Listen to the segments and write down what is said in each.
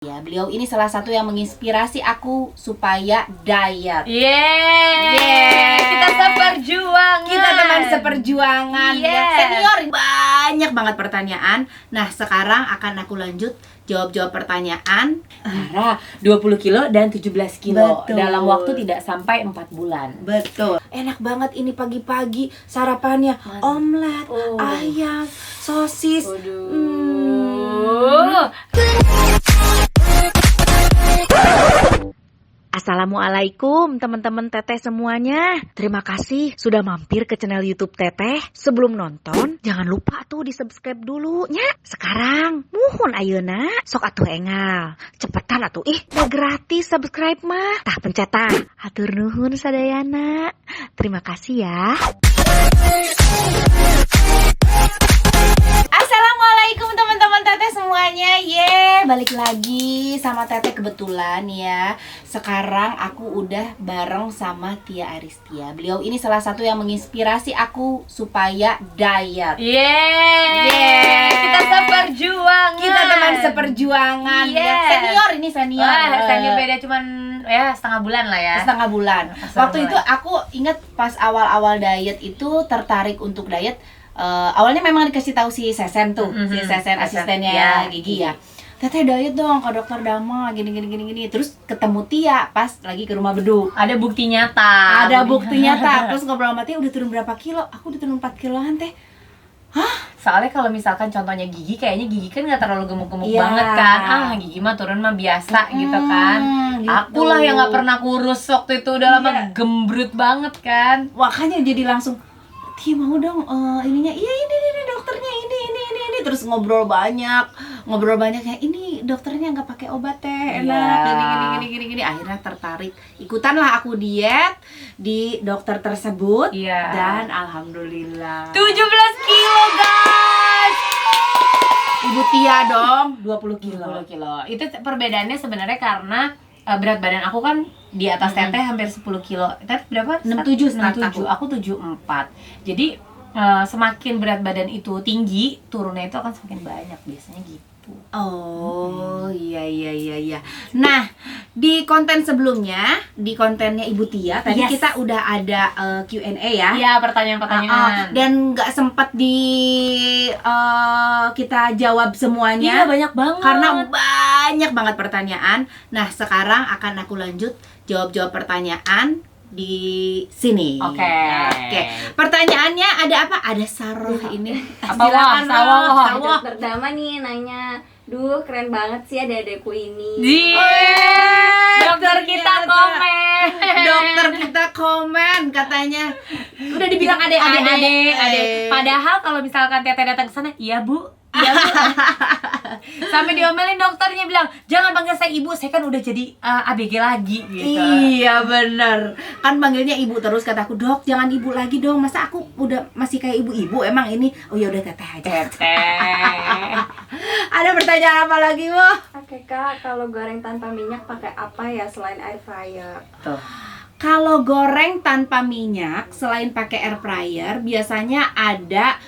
Ya, beliau ini salah satu yang menginspirasi aku supaya diet. Kita seperjuangan. Kita teman seperjuangan. Ya, Yes. senior. Banyak banget pertanyaan. Nah, sekarang akan aku lanjut jawab-jawab pertanyaan. Ara, 20 kilo dan 17 kilo Betul. dalam waktu tidak sampai 4 bulan. Betul. Enak banget ini pagi-pagi sarapannya. Omelet, ayam, sosis. Assalamualaikum teman-teman Teteh semuanya. Terima kasih sudah mampir ke channel YouTube Teteh. Sebelum nonton, jangan lupa tuh di subscribe dulu nya. Sekarang, muhun ayeuna, sok atuh engal. Cepetan atuh, udah gratis subscribe mah. Tah pencet tah. Hatur nuhun sadayana. Terima kasih ya. Assalamualaikum teman-teman Teteh semuanya. Balik lagi sama Teteh kebetulan ya. Sekarang aku udah bareng sama Tia Aristia. Beliau ini salah satu yang menginspirasi aku supaya diet. Kita seperjuangan. Kita teman seperjuangan. Ya. Senior ini senior. Senior beda cuman ya setengah bulan lah ya. Setengah bulan. Waktu itu aku ingat pas awal-awal diet itu tertarik untuk diet. Awalnya memang dikasih tahu si Sesen tuh, si Sesen asistennya ya, Gigi ya. Teteh diet dong ke dokter Dama gini. Terus ketemu Tia pas lagi ke rumah beduk. Ada bukti nyata. Terus ngobrol sama Tia, udah turun berapa kilo? Aku udah turun 4 kiloan teh. Soalnya kalau misalkan contohnya Gigi, kayaknya Gigi kan nggak terlalu gemuk-gemuk Iya. banget kan. Gigi mah turun mah biasa gitu kan. Gitu. Akulah yang nggak pernah kurus waktu itu, udah lama Iya. gembrut banget kan. Makanya jadi langsung, Tia mau dong ininya, iya ini dokternya ini. Terus ngobrol banyak ya, ini dokternya nggak pakai obat teh, enak, gini. Akhirnya tertarik, ikutanlah aku diet di dokter tersebut. Iya. Dan alhamdulillah 17 kilo guys. Ibu Tia dong 20 kilo. 20 kilo. Itu perbedaannya sebenarnya karena berat badan aku kan di atas Teteh hampir 10 kilo. Teteh berapa? 67 Aku 74. Jadi semakin berat badan itu tinggi, turunnya itu akan semakin banyak biasanya gitu. Oh iya. Nah, di konten sebelumnya, di kontennya Ibu Tia tadi Yes. kita udah ada Q&A ya. Iya, pertanyaan-pertanyaan. Dan nggak sempat kita jawab semuanya. Iya, banyak banget. Karena banyak banget pertanyaan. Nah, sekarang akan aku lanjut jawab-jawab pertanyaan di sini. Oke. Pertanyaannya ada apa? Ada Saroh ini. Apa, Silakan, Wah? Sawah. Roh. Ada dokter Dama nih nanya, duh keren banget sih adekku ini. Dokter kita komen. Dokter kita komen katanya. Udah dibilang adek. Padahal kalau misalkan Teteh datang ke sana, iya Bu. Sampai diomelin dokternya bilang, jangan panggil saya ibu, saya kan udah jadi ABG lagi gitu. Iya bener. Kan panggilnya ibu terus, kataku, dok jangan ibu lagi dong. Masa aku udah masih kayak ibu-ibu emang ini. Oh ya udah Teteh aja. Teteh. Ada pertanyaan apa lagi, Wah? Oke kak, kalau goreng tanpa minyak pakai apa ya selain air fryer? Tuh. Kalau goreng tanpa minyak selain pakai air fryer, biasanya ada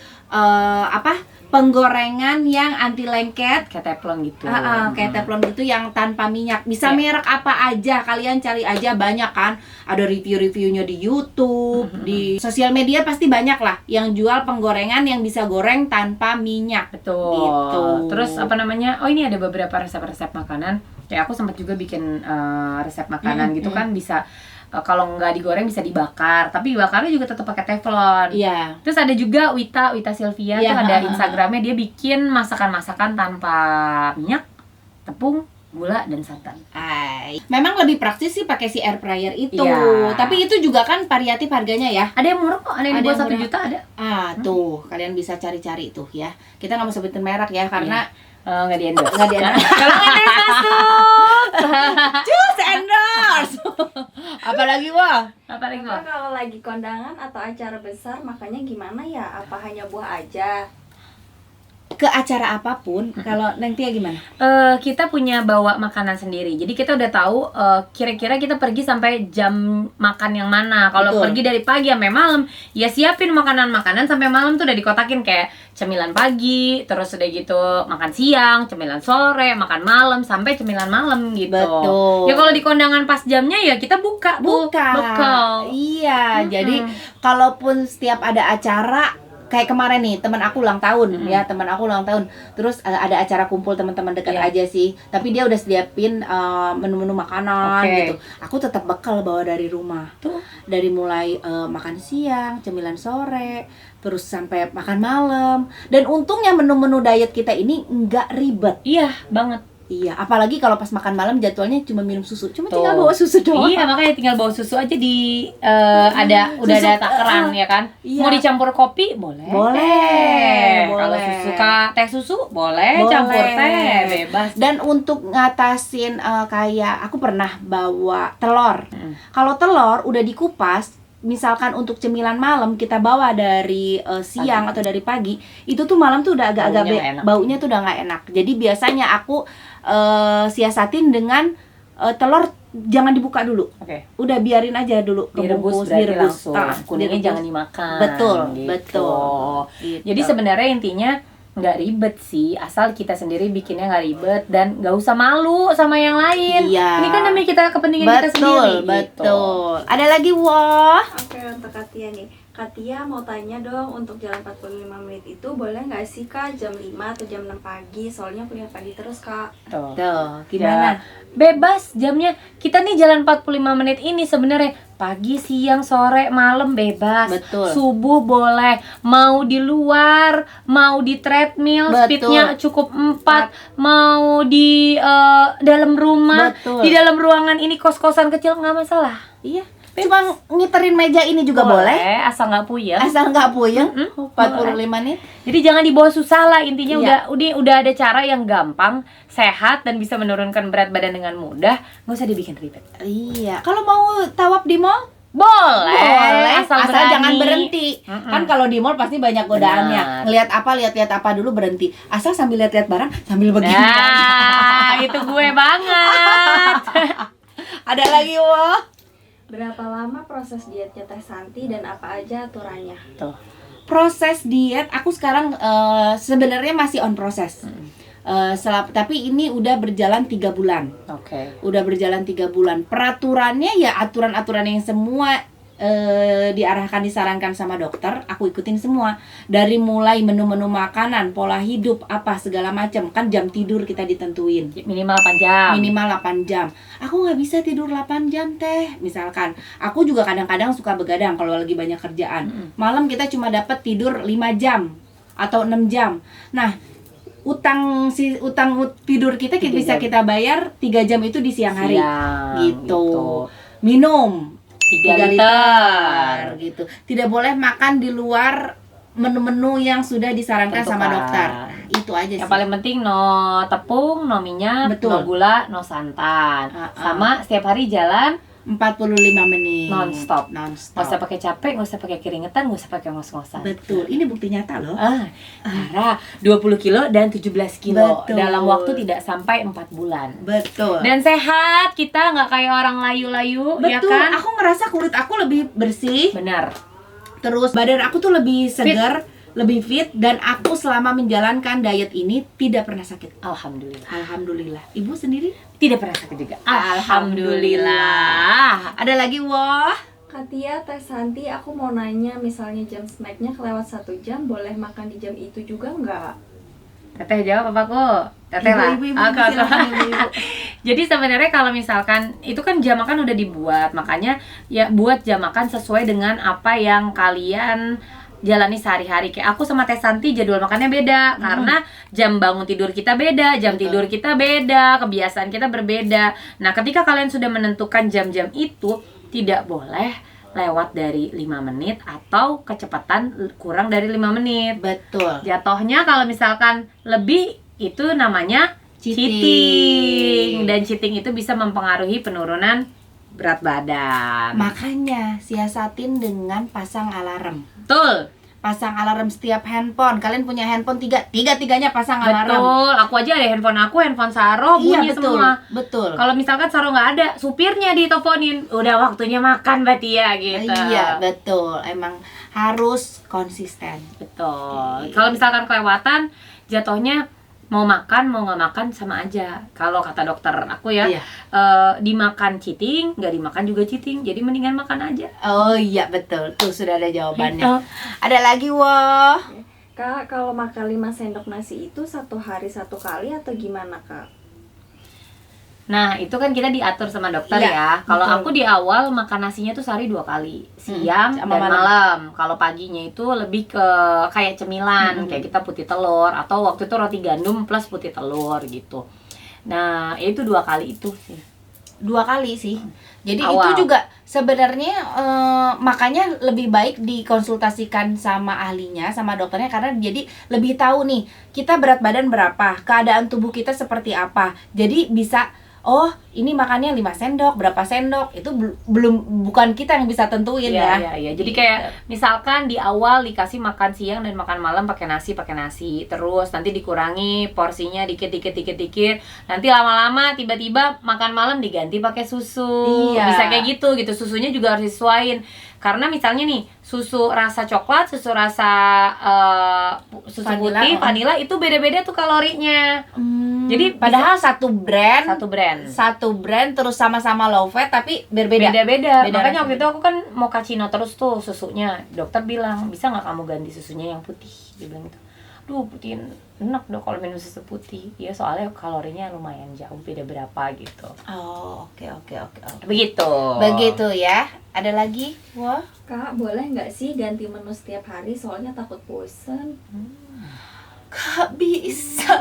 penggorengan yang anti lengket. Kayak teflon gitu. Kayak teflon gitu yang tanpa minyak. Bisa merek apa aja, kalian cari aja, banyak kan. Ada review-reviewnya di YouTube, di sosial media pasti banyak lah yang jual penggorengan yang bisa goreng tanpa minyak. Betul. Gitu. Terus apa namanya? Oh, ini ada beberapa resep-resep makanan. Kayak aku sempat juga bikin resep makanan gitu kan, bisa kalau nggak digoreng bisa dibakar, tapi dibakarnya juga tetap pakai teflon. Iya. Terus ada juga Wita Sylvia, Iya, tuh ada Instagramnya, dia bikin masakan-masakan tanpa minyak, tepung, gula, dan santan. Memang lebih praktis sih pakai si air fryer itu. Iya. Tapi itu juga kan variatif harganya ya. Ada yang murah kok, ada yang di bawah 1 juta ada. Tuh, kalian bisa cari-cari tuh ya. Kita nggak mau sebutin merek ya karena Nggak di endorse. nggak di-endorse. Kalau endorse masuk. Cus endorse. Apalagi Wah? Apalagi Kakak Wak? kalau lagi kondangan atau acara besar makannya gimana ya? Apa hanya buah aja? ke acara apapun, kalau nanti ya gimana? Kita punya bawa makanan sendiri. Jadi kita udah tahu kira-kira kita pergi sampai jam makan yang mana. Kalau Betul. pergi dari pagi sampai malam, ya siapin makanan-makanan sampai malam tuh udah dikotakin kayak cemilan pagi, terus udah gitu makan siang, cemilan sore, makan malam sampai cemilan malam gitu. Betul. Ya kalau di kondangan pas jamnya ya kita buka tuh bekal. Iya, jadi kalaupun setiap ada acara kayak kemarin nih teman aku ulang tahun ya, teman aku ulang tahun. Terus ada acara kumpul teman-teman dekat Iya. aja sih. Tapi dia udah sediapin menu-menu makanan Oke. gitu. Aku tetap bekal bawa dari rumah. Tuh. Dari mulai makan siang, cemilan sore, terus sampai makan malam. Dan untungnya menu-menu diet kita ini nggak ribet. Iya banget. Iya, apalagi kalau pas makan malam jadwalnya cuma minum susu. Cuma Tuh. tinggal bawa susu doang. Iya, makanya tinggal bawa susu aja di udah Susu, ada takaran ya kan. iya. Mau dicampur kopi boleh. Boleh, Kalau boleh. suka teh susu boleh, campur teh bebas. Dan untuk ngatasin kayak aku pernah bawa telur. Mm. Kalau telur udah dikupas, misalkan untuk cemilan malam kita bawa dari siang atau dari pagi, itu tuh malam tuh udah agak-agak Baunya nggak enak. baunya tuh udah nggak enak. Jadi biasanya aku siasatin dengan telur jangan dibuka dulu. Oke. Udah biarin aja dulu Direbus kebungkus, berarti langsung. direbus. Kuningnya jangan dimakan. Betul, gitu. betul. Gitu. Jadi sebenarnya intinya nggak ribet sih, asal kita sendiri bikinnya nggak ribet dan nggak usah malu sama yang lain. Iya. Ini kan demi kita kepentingan kita sendiri. Gitu. Betul. Ada lagi wah. Oke, untuk Katia nih. Katia mau tanya dong, untuk jalan 45 menit itu boleh nggak sih Kak jam 5 atau jam 6 pagi? Soalnya kuliah pagi terus Kak. Tuh. Tuh, gimana? Ya, bebas jamnya. Kita nih jalan 45 menit ini sebenarnya pagi, siang, sore, malam bebas. Betul. Subuh boleh. Mau di luar, mau di treadmill, Betul. speednya cukup 4, mau di dalam rumah, Betul. di dalam ruangan ini kos-kosan kecil nggak masalah. Iya. Cuma ngiterin meja ini juga boleh. Asal nggak puyeng. Asal nggak puyeng. Mm-mm, 45 menit. Jadi jangan dibawa susah lah, intinya Iya. udah ada cara yang gampang, sehat dan bisa menurunkan berat badan dengan mudah, nggak usah dibikin ribet. Iya. Kalau mau tawaf di mall, Boleh, asal berani. jangan berhenti. Mm-mm. Kan kalau di mall pasti banyak godaannya. Benar. Ngelihat apa dulu berhenti. Asal sambil lihat-lihat barang sambil begini. Nah, itu gue banget. Ada lagi wah. Berapa lama proses dietnya Teh Santi dan apa aja aturannya? Tuh. Proses diet aku sekarang sebenarnya masih on proses. Tapi ini udah berjalan 3 bulan. Oke. Udah berjalan 3 bulan. Peraturannya ya aturan-aturan yang semua diarahkan, disarankan sama dokter, aku ikutin semua. Dari mulai menu-menu makanan, pola hidup, apa segala macam. Kan jam tidur kita ditentuin. Minimal 8 jam. Minimal 8 jam. Aku nggak bisa tidur 8 jam teh. Misalkan, aku juga kadang-kadang suka begadang kalau lagi banyak kerjaan. Malam kita cuma dapat tidur 5 jam atau 6 jam. Nah, utang tidur kita 3 bisa jam. kita bayar 3 jam itu di siang hari. Siang, Gitu. Minum 3 3 liter. liter gitu. Tidak boleh makan di luar menu-menu yang sudah disarankan sama Tentukan. dokter. Itu aja Yang sih. paling penting no tepung, no minyak, Betul. no gula, no santan. Sama setiap hari jalan 45 menit Non-stop. Non-stop. nggak usah pakai capek, nggak usah pakai keringetan, nggak usah pakai ngos-ngosan. Betul. Ini bukti nyata loh. Tara 20 kilo dan 17 kilo Betul. dalam waktu tidak sampai 4 bulan. Betul. Dan sehat, kita nggak kayak orang layu-layu, ya Betul. kan? Aku ngerasa kulit aku lebih bersih. Benar. Terus badan aku tuh lebih segar, lebih fit, dan aku selama menjalankan diet ini tidak pernah sakit. Alhamdulillah. Alhamdulillah. Ibu sendiri? Tidak pernah sakit juga. Alhamdulillah. Ada lagi wah. Katia, Teh Santi, aku mau nanya, misalnya jam snacknya kelewat 1 jam, boleh makan di jam itu juga nggak? Teteh jawab papaku. Teteh lah. Ibu, Oke. silakan, ibu. Jadi sebenarnya kalau misalkan itu kan jam makan udah dibuat, makanya ya buat jam makan sesuai dengan apa yang kalian jalani sehari-hari. Kayak aku sama Teh Santi jadwal makannya beda karena jam bangun tidur kita beda, jam tidur kita beda, kebiasaan kita berbeda. Nah, ketika kalian sudah menentukan jam-jam itu, tidak boleh lewat dari 5 menit atau kecepatan kurang dari 5 menit. Betul. Jatuhnya kalau misalkan lebih itu namanya cheating. Dan cheating itu bisa mempengaruhi penurunan berat badan. Makanya siasatin dengan pasang alarm. Betul. pasang alarm setiap handphone. Kalian punya handphone tiga-tiganya pasang alarm. Betul, aku aja ada handphone Saro bunyi Iya, betul, semua. betul. Kalau misalkan Saro nggak ada, supirnya diteleponin, udah waktunya makan berarti ya gitu. Iya, betul. Emang harus konsisten. Betul. Gitu. Kalau misalkan kelewatan, jatuhnya mau makan mau nggak makan sama aja. Kalau kata dokter aku ya, Iya. dimakan cheating, nggak dimakan juga cheating. Jadi mendingan makan aja. Oh iya, betul. Tuh sudah ada jawabannya. Gitu. Ada lagi, wah. Kak, kalau makan 5 sendok nasi itu 1 hari 1 kali atau gimana, Kak? Nah, itu kan kita diatur sama dokter Iya, ya. Kalau betul. aku di awal makan nasinya tuh sehari 2 kali, siang sama dan malam. malam. Kalau paginya itu lebih ke kayak cemilan, kayak kita putih telur atau waktu itu roti gandum plus putih telur gitu. Nah, itu 2 kali itu sih. 2 kali sih. Jadi Awal. itu juga sebenarnya makanya lebih baik dikonsultasikan sama ahlinya, sama dokternya, karena jadi lebih tahu nih kita berat badan berapa, keadaan tubuh kita seperti apa. Jadi bisa ini makannya 5 sendok, berapa sendok, itu bukan kita yang bisa tentuin ya. Iya. Jadi kayak misalkan di awal dikasih makan siang dan makan malam pakai nasi, terus nanti dikurangi porsinya dikit. Nanti lama-lama tiba-tiba makan malam diganti pakai susu. Iya. Bisa kayak gitu. Susunya juga harus disesuaiin. Karena misalnya nih, susu rasa coklat, susu rasa susu Vanilla, putih, vanilla itu beda-beda tuh kalorinya. Jadi Padahal satu brand satu brand terus sama-sama low fat tapi berbeda. beda-beda. Beda Makanya rasa. waktu itu aku kan mau kacino terus tuh susunya. Dokter bilang, bisa nggak kamu ganti susunya yang putih? Dia bilang gitu. Duh, putih enak dong kalau minum susu putih. Iya, soalnya kalorinya lumayan jauh, beda berapa gitu. Oh, oke. Begitu ya. Ada lagi? Wah. Kak, boleh nggak sih ganti menu setiap hari? Soalnya takut bosen. Gak bisa.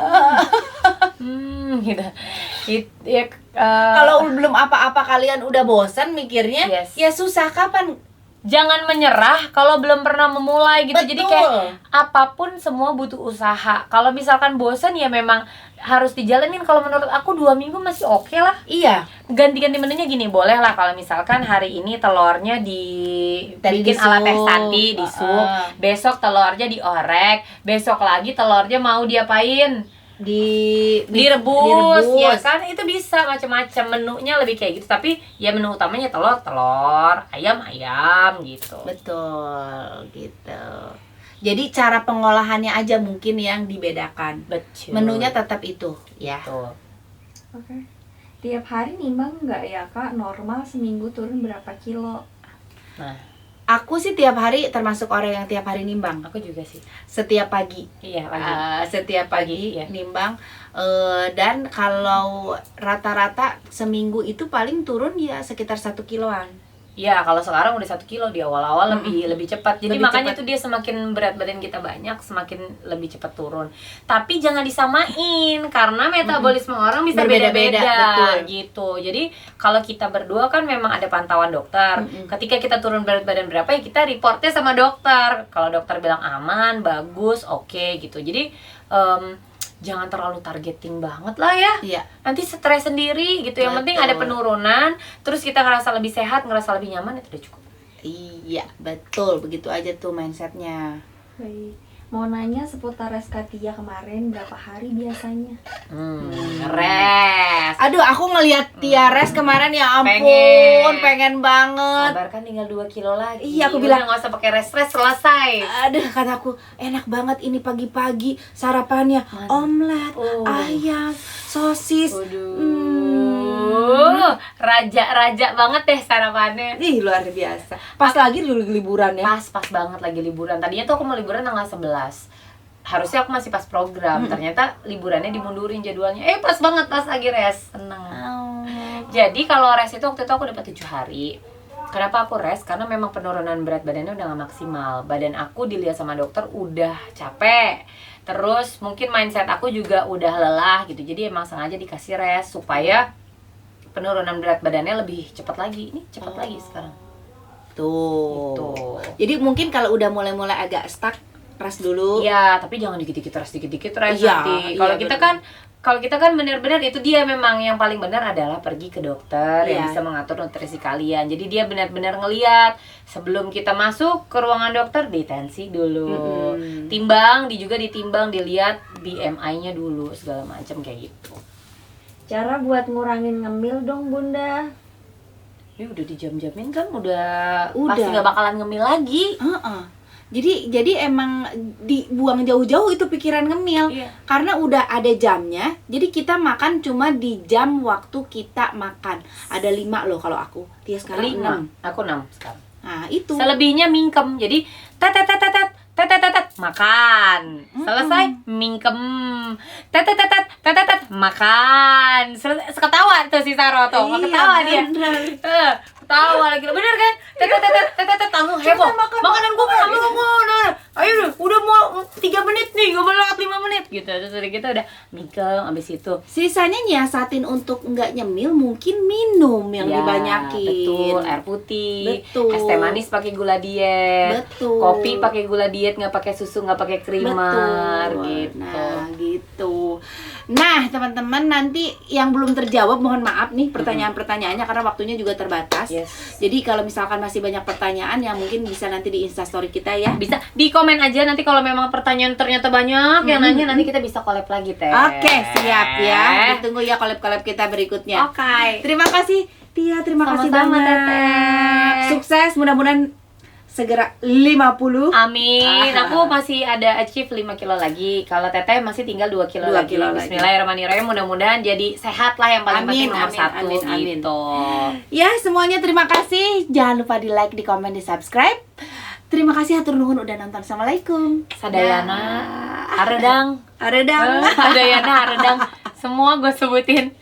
Gitu. Kalau belum apa-apa kalian udah bosan mikirnya, Yes. ya susah. Kapan? Jangan menyerah kalau belum pernah memulai gitu. Jadi Betul. kayak apapun semua butuh usaha. Kalau misalkan bosan ya memang harus dijalanin. Kalau menurut aku 2 minggu masih oke lah. Iya. Ganti-ganti menunya gini, boleh lah kalau misalkan hari ini telurnya dibikin Disup. ala Teh Santi, disup. Besok telurnya diorek, besok lagi telurnya mau diapain? Direbus, ya kan, itu bisa macam-macam menunya lebih kayak gitu. Tapi ya menu utamanya telur, ayam gitu. Betul, gitu. Jadi cara pengolahannya aja mungkin yang dibedakan. Betul. Menunya tetap itu, ya. Betul. Oke. Tiap hari nimbang nggak ya, Kak? Normal seminggu turun berapa kilo? Nah, Aku sih tiap hari termasuk orang yang tiap hari nimbang. aku juga sih. Setiap pagi. Iya, pagi. Setiap pagi Iya. nimbang. Dan kalau rata-rata seminggu itu paling turun ya sekitar 1 kiloan. Iya, kalau sekarang udah 1 kilo, di awal-awal lebih cepat. Jadi Lebih makanya cepat. tuh dia semakin berat badan kita banyak, semakin lebih cepat turun. Tapi jangan disamain karena metabolisme orang bisa Berbeda-beda, beda-beda betul. gitu. Jadi kalau kita berdua kan memang ada pantauan dokter. Ketika kita turun berat badan berapa ya kita reportnya sama dokter. Kalau dokter bilang aman, bagus, oke gitu. Jadi jangan terlalu targeting banget lah ya. Iya. Nanti stres sendiri gitu. Yang penting ada Betul. penurunan, terus kita ngerasa lebih sehat, ngerasa lebih nyaman, itu udah cukup. Iya, betul. Begitu aja tuh mindsetnya. Baik. Mau nanya seputar res Katia kemarin berapa hari biasanya? Res. Aduh, aku ngelihat Tiares kemarin, ya ampun, pengen banget. Sabar kan tinggal 2 kilo lagi. Iya, aku Udah bilang, nggak usah pakai res selesai. aduh, kataku enak banget ini pagi-pagi sarapannya, omelet, ayam, sosis. Raja banget deh sarapannya. Ih, luar biasa. Pas lagi dulu liburan ya. Pas banget lagi liburan. Tadinya tuh aku mau liburan tanggal 11. Harusnya aku masih pas program. Ternyata liburannya dimundurin jadwalnya. Pas banget pas lagi res. Seneng. Jadi kalau res itu waktu itu aku dapat 7 hari. Kenapa aku res? Karena memang penurunan berat badannya udah gak maksimal. Badan aku dilihat sama dokter udah capek. Terus mungkin mindset aku juga udah lelah gitu. Jadi emang sengaja dikasih res supaya penurunan berat badannya lebih cepat lagi. Ini cepat lagi sekarang. Tuh. Gitu. Jadi mungkin kalau udah mulai-mulai agak stuck, res dulu. Iya, tapi jangan dikit-dikit res Iya, nanti. Kalau iya, kita bener. kan kalau kita kan benar-benar itu dia memang yang paling benar adalah pergi ke dokter yang Iya. bisa mengatur nutrisi kalian. Jadi dia benar-benar ngeliat sebelum kita masuk ke ruangan dokter ditensi dulu, timbang, juga ditimbang, dilihat BMI-nya dulu segala macam kayak gitu. Cara buat ngurangin ngemil dong Bunda. Ini udah dijam-jamin kan, udah Udah. pasti nggak bakalan ngemil lagi. Heeh. Jadi emang dibuang jauh-jauh itu pikiran ngemil. Iya. Karena udah ada jamnya. Jadi kita makan cuma di jam waktu kita makan. Ada 5 loh kalau aku. Dia sekarang 6. Aku 6 sekarang. Nah, itu. Selebihnya mingkem. Jadi tet makan. Selesai mingkem. Tet makan. Ketawa tuh si Saro tuh. Iya, Ketawa dia. bener. Ketawa lagi. Bener kan? Tet langsung heboh. Makanan gua belum. Ayo udah mau 3 menit nih, gak mau lewat 5 menit gitu. Terus dari kita udah mingkem abis itu. Sisanya nyiasatin untuk nggak nyemil, mungkin minum yang Ya, dibanyakin. betul, air putih, Betul. es teh manis pakai gula diet, Betul. kopi pakai gula diet, nggak pakai susu, nggak pakai creamer, Betul. gitu. Nah, gitu. Nah, teman-teman, nanti yang belum terjawab mohon maaf nih pertanyaan-pertanyaannya karena waktunya juga terbatas. Yes. Jadi kalau misalkan masih banyak pertanyaan yang mungkin bisa nanti di Instastory kita ya. Bisa di komen aja nanti kalau memang pertanyaan ternyata banyak yang nanya, nanti kita bisa collab lagi teh. Oke, siap ya. Ditunggu ya collab-collab kita berikutnya. Oke. Terima kasih Tia, terima kasih Sama-sama, banget. Teteh. Sukses, mudah-mudahan segera 50. Amin. Aku masih ada achieve 5 kilo lagi. Kalau Teteh masih tinggal 2 kilo 2 lagi. kilo lagi. Bismillahirrahmanirrahim. Mudah-mudahan jadi sehat lah yang paling penting, nomor 1 amin. gitu. Ya, semuanya terima kasih. Jangan lupa di like, di komen, di subscribe. Terima kasih hatur nuhun udah nonton. Assalamualaikum. Sadayana, haredang, Haredang. Sadayana, haredang. Semua gue sebutin.